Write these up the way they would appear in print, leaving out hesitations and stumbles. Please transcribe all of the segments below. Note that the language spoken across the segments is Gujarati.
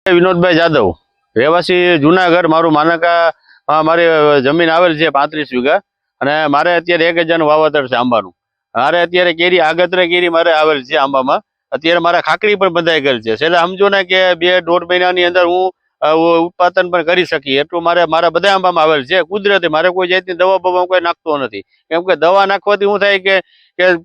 વિનોદભાઈ જાદવ, રહેવાસી જુનાગઢ. મારું માનકા મારી જમીન આવેલ છે 35 વીઘા, અને મારે અત્યારે 1000નું વાવતર છે આંબાનું. મારે અત્યારે કેરી આગતરે કેરી મારે આવેલ છે આંબામાં. અત્યારે મારા ખાકડી પણ બંધાઈ ગયેલ છે. છેલ્લે સમજો ને કે 2-1.5 મહિનાની અંદર હું ઉત્પાદન પણ કરી શકીએ એટલું મારા બધા આંબામાં આવેલ છે. કુદરતી, મારે કોઈ જાતની દવા બવા કોઈ નાખતો નથી. કેમ કે દવા નાખવાથી શું થાય કે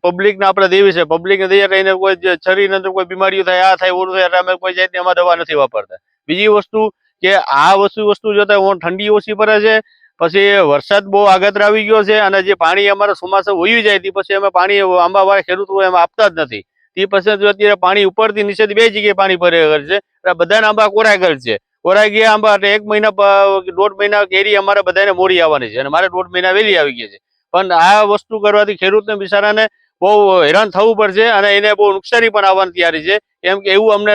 પબ્લિકને આપણે દેવી છે, પબ્લિકને દઈએ કહીને કોઈ શરીરની અંદર કોઈ બીમારીઓ થાય, આ થાય, ઓલું થાય, એટલે અમે કોઈ જાતની આમાં દવા નથી વાપરતા. બીજી વસ્તુ કે આ વસ્તુ જોતા ઠંડી ઓછી પડે છે, પછી વરસાદ બહુ આગળ આવી ગયો છે, અને જે પાણી અમારે ચોમાસા વહી જાય તે પછી અમે પાણી આંબાવાળા ખેડૂતો એમાં આપતા જ નથી. તે પછી જો અત્યારે પાણી ઉપરથી નીચેથી 2 જગ્યાએ પાણી ભરે છે, એટલે બધાના આંબા કોરાઈ ગયેલ છે. કોરાઈ ગયા આંબા એટલે 1 મહિના 1.5 મહિના કેરી અમારે બધાને મોડી આવવાની છે, અને મારે 1.5 મહિના વહેલી આવી ગઈ છે. પણ આ વસ્તુ કરવાથી ખેડૂતને બિચારાને બહુ હેરાન થવું પડશે, અને એને બહુ નુકસાની પણ આવવાની તૈયારી છે. કેમ કે એવું અમને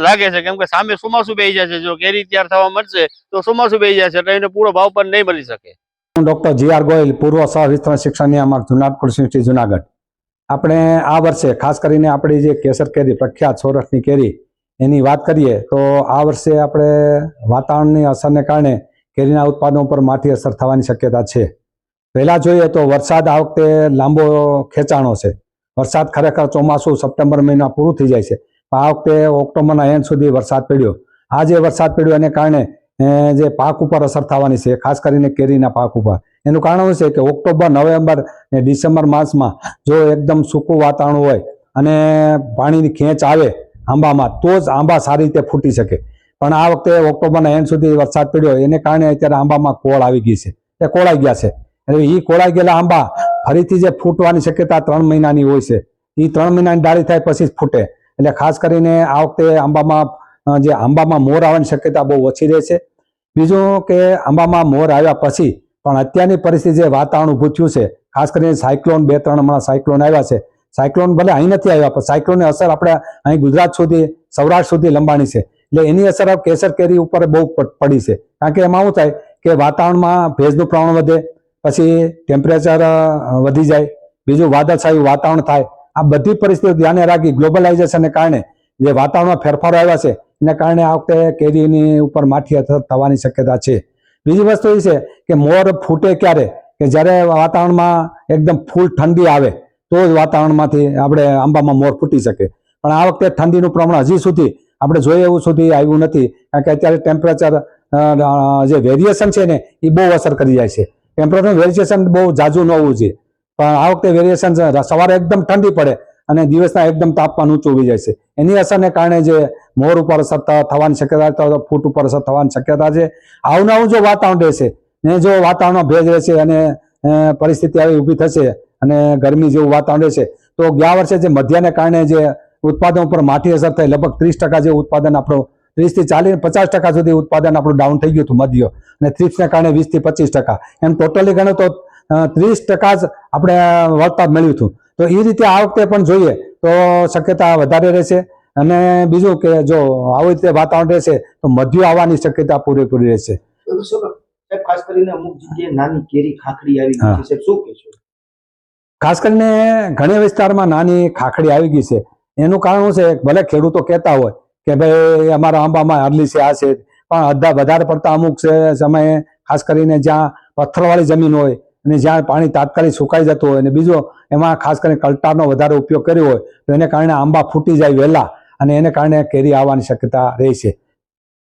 લાગે છે, કેમ કે સામે ચોમાસું બેસી જશે. જો કેરી તૈયાર થવા મળશે તો ચોમાસું બેસી જશે, એટલે એને પૂરો ભાવ પણ નહીં મળી શકે. હું ડોક્ટર G.R. ગોયલ, પૂર્વ સહ વિસ્તરણ શિક્ષણ નિયામક, જુનાગઢ કૃષિ યુનિવર્સિટી જુનાગઢ. આપણે આ વર્ષે ખાસ કરીને આપણી જે કેસર કેરી, પ્રખ્યાત સૌરાષ્ટ્રની કેરી, એની વાત કરીએ તો આ વર્ષે આપણે વાતાવરણની અસરને કારણે કેરીના ઉત્પાદનો પર માઠી અસર થવાની શક્યતા છે. પહેલાં જોઈએ તો વરસાદ આ વખતે લાંબો ખેંચાણો છે. વરસાદ ખરેખર ચોમાસું સપ્ટેમ્બર મહિના પૂરું થઈ જાય છે, પણ આ વખતે ઓક્ટોબરના એન્ડ સુધી વરસાદ પડ્યો. આ જે વરસાદ પડ્યો એને કારણે જે પાક ઉપર અસર થવાની છે, ખાસ કરીને કેરીના પાક ઉપર. એનું કારણ છે કે ઓક્ટોબર, નવેમ્બર ને ડિસેમ્બર માસમાં જો એકદમ સૂકું વાતાવરણ હોય અને પાણીની ખેંચ આવે આંબામાં, તો જ આંબા સારી રીતે ફૂટી શકે. પણ આ વખતે ઓક્ટોબરના એન્ડ સુધી વરસાદ પડ્યો એને કારણે અત્યારે આંબામાં કોળ આવી ગઈ છે, એ કોળાઈ ગયા છે. એટલે એ કોળાઈ ગયેલા આંબા ફરીથી જે ફૂટવાની શક્યતા 3 મહિનાની હોય છે, એ 3 મહિનાની ડાળી થાય પછી જ ફૂટે. એટલે ખાસ કરીને આ વખતે આંબામાં મોર આવવાની શક્યતા બહુ ઓછી રહે છે. બીજું કે આંબામાં મોર આવ્યા પછી પણ અત્યારની પરિસ્થિતિ જે વાતાવરણ ઊભું થયું છે, ખાસ કરીને સાયક્લોન, 2-3 હમણાં સાયક્લોન આવ્યા છે. સાયક્લોન ભલે અહીં નથી આવ્યા, પણ સાયક્લોનની અસર આપણે અહીં ગુજરાત સુધી, સૌરાષ્ટ્ર સુધી લંબાણી છે. એટલે એની અસર કેસર કેરી ઉપર બહુ પડી છે. કારણ કે એમાં શું થાય કે વાતાવરણમાં ભેજનું પ્રમાણ વધે, પછી ટેમ્પરેચર વધી જાય, બીજું વાદળછાયું વાતાવરણ થાય. આ બધી પરિસ્થિતિઓ ધ્યાને રાખી ગ્લોબલાઇઝેશનને કારણે જે વાતાવરણમાં ફેરફારો આવ્યા છે એને કારણે આ વખતે કેરીની ઉપર માઠી અસર થવાની શક્યતા છે. બીજી વસ્તુ એ છે કે મોર ફૂટે ક્યારે, કે જ્યારે વાતાવરણમાં એકદમ ફૂલ ઠંડી આવે તો જ વાતાવરણમાંથી આપણે આંબામાં મોર ફૂટી શકે. પણ આ વખતે ઠંડીનું પ્રમાણ હજી સુધી આપણે જોઈએ એવું સુધી આવ્યું નથી, કારણ કે અત્યારે ટેમ્પરેચર જે વેરિએશન છે ને એ બહુ અસર કરી જાય છે. ટેમ્પરેચર વેરિએશન બહુ ઝાઝું ન હોવું જોઈએ, પણ આ વખતે વેરિએશન સવારે એકદમ ઠંડી પડે અને દિવસના એકદમ તાપમાન ઊંચું ઉભી જાય છે. એની અસરને કારણે જે મોર ઉપર અસર થવાની શક્યતા, ફૂટ ઉપર અસર થવાની શક્યતા છે. આવનારું જો વાતાવરણ રહેશે ને જો વાતાવરણમાં ભેજ રહેશે અને પરિસ્થિતિ આવી ઊભી થશે અને ગરમી જેવું વાતાવરણ રહેશે, તો ગયા વર્ષે જે મધ્યને કારણે જે ઉત્પાદન ઉપર માઠી અસર થઈ, લગભગ 30% જેવું ઉત્પાદન આપણું 30 થી 50% સુધી ઉત્પાદન આપણું ડાઉન થઈ ગયું હતું મધ્ય, અને થ્રિપ્સને કારણે 20 થી 25%. એમ ટોટલી ગણો તો 30% જ આપણે વળતર મળ્યું હતું. તો એ રીતે આ વખતે પણ જોઈએ તો શક્યતા વધારે રહેશે. અને બીજું કે જો આવી રીતે વાતાવરણ રહેશે તો મધ્ય આવવાની શક્યતા પૂરેપૂરી રહેશે. ખાસ કરીને અમુક જગ્યાએ નાની કેરી ખાખડી આવી ગઈ છે, શું કહેશો? ખાસ કરીને ઘણા વિસ્તારમાં નાની ખાખડી આવી ગઈ છે. એનું કારણ છે, ભલે ખેડૂતો કહેતા હોય કે ભાઈ અમારા આંબામાં અરલી છે, આ છે, પણ વધારે પડતા અમુક સમયે ખાસ કરીને જ્યાં પથ્થરવાળી જમીન હોય અને જ્યાં પાણી તાત્કાલિક સુકાઈ જતું હોય, અને બીજો એમાં ખાસ કરીને કલ્ટારનો વધારે ઉપયોગ કર્યો હોય તો એને કારણે આંબા ફૂટી જાય વહેલા, અને એને કારણે કેરી આવવાની શક્યતા રહે છે.